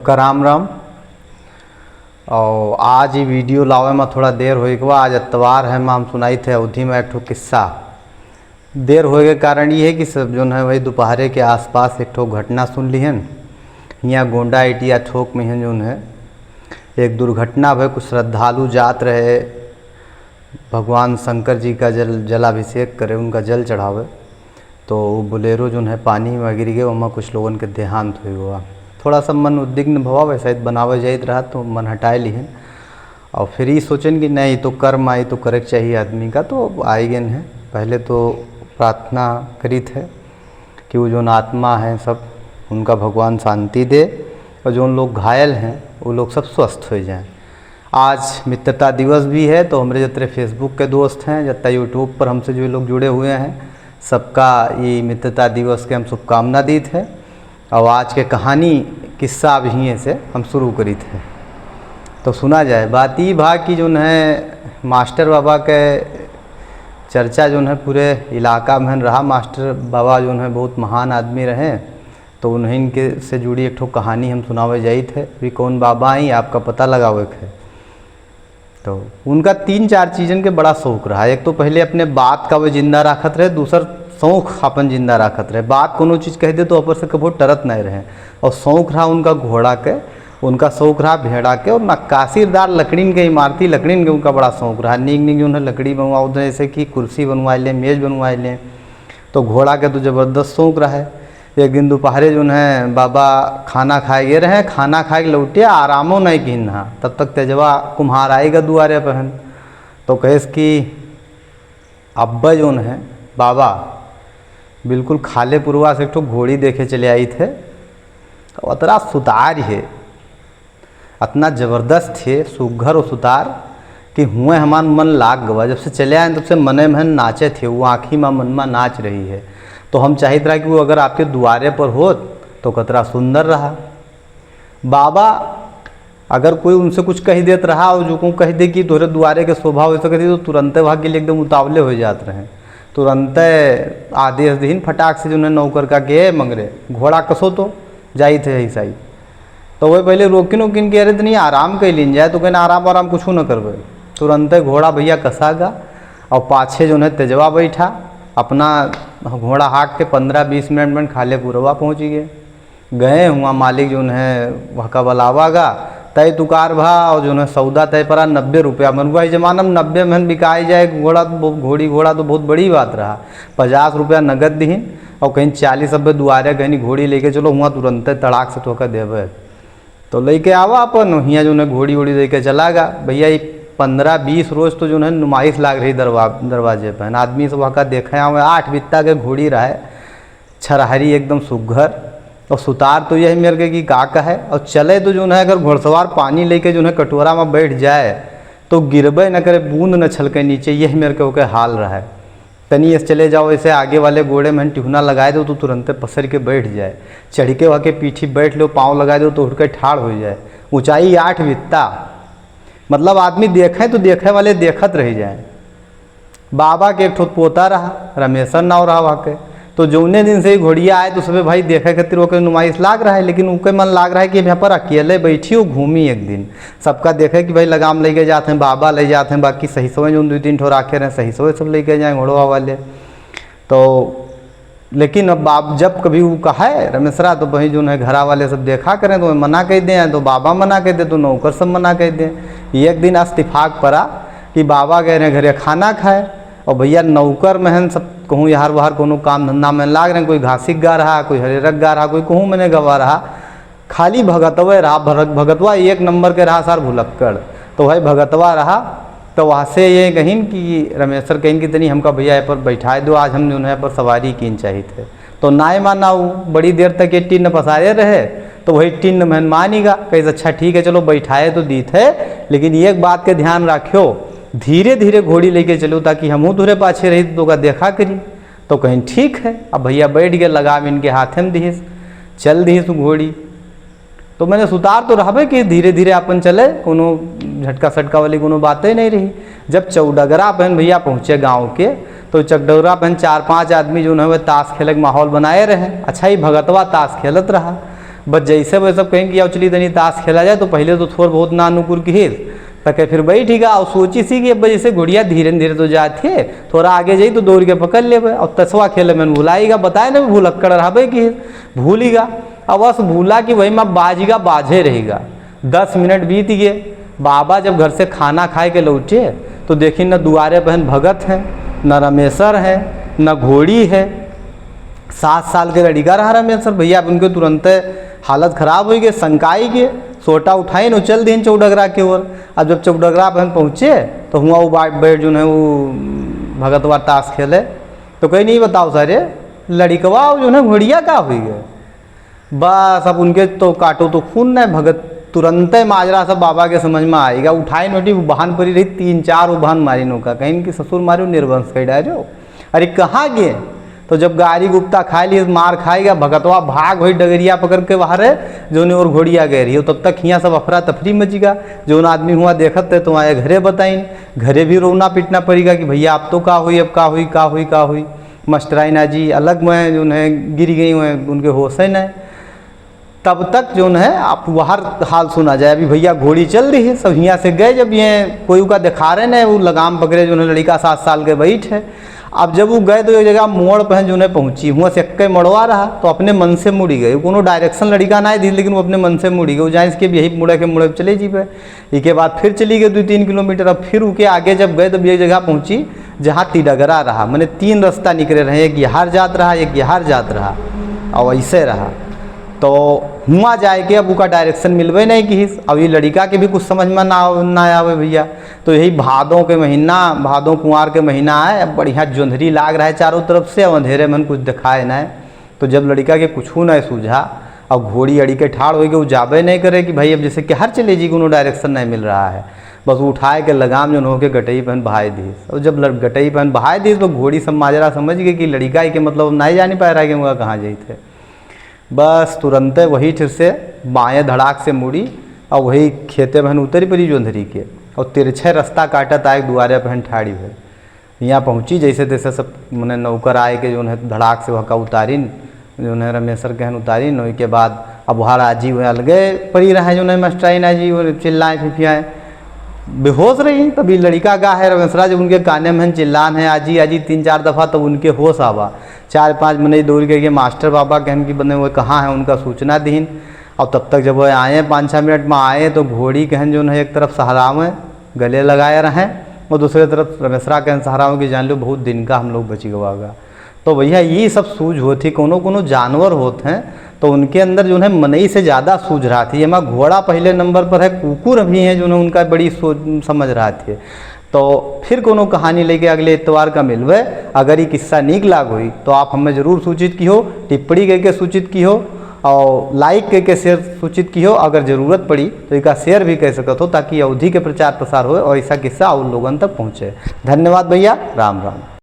का राम राम। और आज ही वीडियो लावे में थोड़ा देर होए के आज एतवार है। हम सुनाई थे अवधि में एक ठो किस्सा। देर होए के कारण ये है कि सब जो है वही दोपहरे के आसपास एक ठो घटना सुन ली हन। यहाँ गोंडा इटिया ठोक में जो है एक दुर्घटना भय। कुछ श्रद्धालु जात रहे भगवान शंकर जी का जलाभिषेक करे, उनका जल चढ़ावे। तो वो बोलेरो जो है पानी में गिर गए, वहाँ कुछ लोगों के देहांत हुआ। थोड़ा सा मन उद्विग्न भवा, वैसा बनावे जाइत रहा तो मन हटाए लिहन। और फिर ये सोचन कि नहीं तो कर्म आई तो करे चाहिए आदमी का, तो आई गए हैं। पहले तो प्रार्थना करी थे कि वो जो आत्मा है सब उनका भगवान शांति दे, और जो लोग घायल हैं वो लोग सब स्वस्थ हो जाएं। आज मित्रता दिवस भी है, तो हमारे जितने फेसबुक के दोस्त हैं, जितना यूट्यूब पर हमसे जो लोग जुड़े हुए हैं, सबका ये मित्रता दिवस के हम शुभकामना दी थे। और आज के कहानी किस्सा भी से हम शुरू करी थे, तो सुना जाए। बात ये भाग की जो है मास्टर बाबा के चर्चा जो है पूरे इलाका में रहा। मास्टर बाबा जो है बहुत महान आदमी रहे, तो उन्हीं के से जुड़ी एक ठो कहानी हम सुनावे जाई थे। भी कौन बाबा ही आपका पता लगावे थे। तो उनका 3-4 चीज़न के बड़ा शौक रहा। एक तो पहले अपने बात का वो जिंदा रखत रहे, दूसर शौक अपन जिंदा रखत रहे। बात कोनो चीज़ कह दे तो ऊपर से कभी टरत नहीं रहे। और शौक रहा उनका घोड़ा के, उनका शौक रहा भेड़ा के, और नक्काशीदार लकड़ीन के, इमारती लकड़ीन के उनका बड़ा शौक रहा। नीक नीक जो है लकड़ी बनवाओ, जैसे कि कुर्सी बनवा लें, मेज़ बनवा लें। तो घोड़ा के तो ज़बरदस्त शौक रहा है। एक दिन दोपहरे जो है बाबा खाना खाए गए रहे, खाना खाए के लौटे, आरामो नहीं गिनहा। तब तक तेजवा कुम्हार आएगा दुआरे पहन। तो कहेस कि अब्बा जो है बाबा बिल्कुल खाले पुरवा से एक ठो घोड़ी देखे चले आई थे। और अतरा सुतार है, इतना ज़बरदस्त थे सुघर और सुतार कि हुए हमार मन लाग गवा। जब से चले आए तब से मने महन नाचे थे, वो आँखी में मन में नाच रही है। तो हम चाहते रहा कि वो अगर आपके द्वारे पर हो तो कतरा सुंदर रहा। बाबा अगर कोई उनसे कुछ कह देत रहा, और जो को कह दे कि तोरे द्वारे के स्वभाव ऐसा कहती, तो तुरंत भाग के लिए एकदम उतावले हो जाते रहे। तुरंत आदेश दीन फटाक से जो है नौकर का के मंगरे घोड़ा कसो तो जाई थे ऐसा ही। तो वही पहले रोकिन वोकिन के, अरे तो नहीं आराम कर लीन जाए, तो कहना आराम कुछ न करवे। तुरंत घोड़ा भैया कसागा, और पाछे जो है तेजवा बैठा अपना घोड़ा हाँक के 15-20 मिनट में खाले पुरवा पहुँच गए हुआ। मालिक जो है वह का बलावागा तय तुकार भा, और जो है सौदा तय पड़ा 90 रुपया। मनवा जमाना में 90 में बिकाई जाए घोड़ा, घोड़ा तो बहुत बड़ी बात रहा। 50 रुपया नगद दीन, और कहीं 40 अब दुआरे कहीं घोड़ी लेके चलो, हुआ तुरंत तड़ाक से ठोकर देवे। तो लेके आवा अपन हियाँ जो है घोड़ी वोड़ी लेके चला गा। भैया ये 15-20 रोज़ तो जो है नुमाइश लाग रही दरवाजे पर। आदमी सब वहाँ का देखे हुए 8 बित्ता के घोड़ी रहा है, छरहरी एकदम सुघर। और सुतार तो यही मेरे की का है। और चले तो जो है अगर घोड़सवार पानी लेके जो है कटोरा में बैठ जाए तो गिरबे न करे, बूंद न छलके नीचे, यही मेरे के होकर हाल रहा है। तनी ऐसे चले जाओ, ऐसे आगे वाले घोड़े में टिहुना लगाए दो तो तुरंत पसर के बैठ जाए। चढ़ के वहाँ के पीठी बैठ लो, पाँव लगाए दो तो उठ के ठाड़ हो जाए। ऊंचाई 8 बित्ता, मतलब आदमी देखे तो देखे वाले देखत रह जाए। बाबा के एक ठो पोता रहा, रमेशर नाव रहा वहाँ के। तो जौने दिन से ही घोड़िया आए तो सब भाई देखे खातिर होकर नुमाइश लाग रहा है। लेकिन उनके मन लाग रहा है कि यहाँ पर अकेले बैठी हो घूमी एक दिन, सबका देखे कि भाई लगाम लेके जाते हैं, बाबा ले जाते हैं, बाकी सही समय जो 2-3 ठो राखे रहे सही समय सब लेके जाए घोड़वा वाले। तो लेकिन अब बाप जब कभी वो कहा है रमेशरा, तो वही जो है घरा वाले सब देखा करें तो मना कह दें, तो बाबा मना कह दे, तो नौकर सब मना कह दें। एक दिन इत्तेफाक पड़ा कि बाबा गए रहे घरे खाना खाए, और भैया नौकर महन सब कहूँ यार बाहर कोनो काम धंधा में लाग रहे। कोई घासिक गा रहा, कोई हरेरक गा रहा, कोई कहूँ मैंने गवा रहा। खाली भगतवे रहा, भगतवा 1 नंबर के रहा सार भुलक्कड़। तो भाई भगतवा रहा। तो वहाँ से ये कहीं कि रमेशर कहीं कि तनी हमका भैया यहाँ पर बैठाए दो, आज हम जो है पर सवारी कीन चाहिए थे। तो नाय माना वो बड़ी देर तक ये टिन्न पसारे रहे। तो वही टिन्न महन मानीगा, कहीं अच्छा ठीक है चलो बैठाए तो दी थे, लेकिन एक बात के ध्यान रखियो, धीरे धीरे घोड़ी लेके चलो ताकि हमू दूरे पाछे रही तो का देखा करी। तो कहीं ठीक है। अब भैया बैठ गए, लगाम इनके हाथे में दीस, चल दीस घोड़ी। तो मैंने सुतार तो रहा कि धीरे धीरे अपन चले, कोनो झटका सटका वाली कोनो बातें नहीं रही। जब चौडगरा बहन भैया पहुँचे गाँव के, तो चौडगरा बहन 4-5 आदमी जो है ताश खेले के माहौल बनाए रहे। अच्छा ही भगतवा ताश खेलत रहा। बस जैसे वह सब कहेंगे कि चलिए तनी ताश खेला जाए, तो पहले तो थोड़ा बहुत ना अनुकूल की तक फिर बैठेगा और सोची सी कि अब जैसे गुड़िया धीरे धीरे तो जाती है, थोड़ा आगे जाई तो दौड़ के पकड़ ले और तसवा खेले में भुलाएगा, बताए ना भूलक्कड़ रहा कि भूलेगा। अब बस भूला कि वही मैं बाजीगा बाझे रहेगा। 10 मिनट बीत गए। बाबा जब घर से खाना खाए के लौटे तो देखी न दुआरे बहन भगत हैं, न रमेशर है, न घोड़ी है। 7 साल के लड़का रहा रमेशर भैया। अब उनके तुरंत हालत खराब हो गई, संकाई के सोटा उठाई न चल दिन चौडगरा के ओर। अब जब चौडगरा बहन पहुँचे तो हुआ वो बैठ जो है वो भगतवा ताश खेले। तो कहीं नहीं बताओ सारे लड़कवा जो है घोड़िया का हुई गए। बस अब उनके तो काटो तो खून न भगत तुरंत माजरा सब बाबा के समझ में आएगा। उठाई नोटी बहन परी रही 3-4 बहन मारी नौका, कहीं कि ससुर मारो निर्वंश कह डालो। अरे कहाँ गए? तो जब गाड़ी गुप्ता खा ली मार खाएगा, भगतवा भाग वही डगरिया पकड़ के बाहर है जो ने और घोड़िया गए रही हो। तब तक यहाँ सब अफरा तफरी मचेगा। जो आदमी हुआ देखत थे तो आए घरे बताइन, घरे भी रोना पीटना पड़ेगा कि भैया आप तो का हुई, अब का हुई का हुई का हुई। मास्टराइना जी अलग में जो है गिर गई हुए, उनके होश है न। तब तक जो है आप बाहर हाल सुना जाए। अभी भैया घोड़ी चल रही है, सब यहाँ से गए। जब ये कोई का दिखा रहे न वो लगाम पकड़े जो है लड़का 7 साल के बैठ है। अब जब वो गए तो एक जगह मोड़ पर जो है पहुँची, हुआ से एक मड़वा रहा तो अपने मन से मुड़ी गए। कोनो डायरेक्शन लड़का ना दी, लेकिन वो अपने मन से मुड़ी गए। वो जाए इसके भी यही मुड़े चले जी पे। इसके बाद फिर चली गई 2-3 किलोमीटर। अब फिर उके आगे जब गए तो एक जगह पहुँची जहाँ तिडगरा रहा, मैंने 3 रास्ता निकले रहे, एक यहाँ जात रहा, एक यहाँ जात रहा और ऐसे रहा। तो हुआ जाए कि अब उसका डायरेक्शन मिलवे नहीं कि अब ये लड़का के भी कुछ समझ में ना आवे भैया। तो यही भादों के महीना, भादों कुंवार के महीना है, अब बढ़िया जोंधरी लाग रहा है चारों तरफ से, और अंधेरे में कुछ दिखाए ना। तो जब लड़का के कुछ नहीं सूझा, अब घोड़ी अड़ी के ठाड़ हो गई, वो जाबे नहीं करे कि भाई अब जैसे कि हर चले जी कोनो डायरेक्शन नहीं मिल रहा है। बस उठाए के लगाम जो हो के गटई पहन बहाए दी। और जब गटई पहन बहाए दी तो घोड़ी सब माजरा समझ गई कि लड़का के मतलब नहीं जानी पा रहा है कि वह कहाँ जाते। बस तुरंत वही फिर से बाएँ धड़ाक से मुड़ी और वही खेते बहन उतरी पड़ी जोंधरी के, और तिरछे रास्ता काटत आए दुआरे पहन ठाड़ी हुए। यहाँ पहुँची जैसे तैसे सब मैंने नौकर आए के जो है धड़ाक से वहाँ उतारिन, जो है रमेशर के हन उतारिन। उसके बाद अब वहाँ आजी हुए अलगे पड़ी रहे जो है मास्टराइन आजी वो चिल्लाएँ फिफियाएँ बेहोश रही। तभी लड़का का है रमेशरा जब उनके काने में चिल्लान है आजी आजी 3-4 दफ़ा, तब उनके होश आवा। 4-5 मिनट दौड़ के मास्टर बाबा कहन कि बने वो कहाँ है उनका सूचना दीन। और तब तक जब वो आए 5-6 मिनट में आए तो घोड़ी कहन जो है एक तरफ सहरावें गले लगाए रहें और दूसरे तरफ रमेशरा कहन सहरावें कि जान लो बहुत दिन का हम लोग बच गवागा। तो भैया ये सब सूझ होती, कोनो जानवर होते हैं तो उनके अंदर जो है मनई से ज़्यादा सूझ रहा थी। हमारा घोड़ा पहले नंबर पर है, कुकुर भी हैं जो है उनका बड़ी सोच समझ रहा थी। तो फिर कोनो कहानी लेके अगले इतवार का मिलवे। अगर ये किस्सा नीक लाग हुई तो आप हमें ज़रूर सूचित की हो, टिप्पणी करके सूचित की हो और लाइक करके शेयर सूचित की हो। अगर ज़रूरत पड़ी तो इसका शेयर भी कह सकते हो ताकि अवधि के प्रचार प्रसार हो और ऐसा किस्सा और लोगों तक पहुँचे। धन्यवाद भैया, राम राम।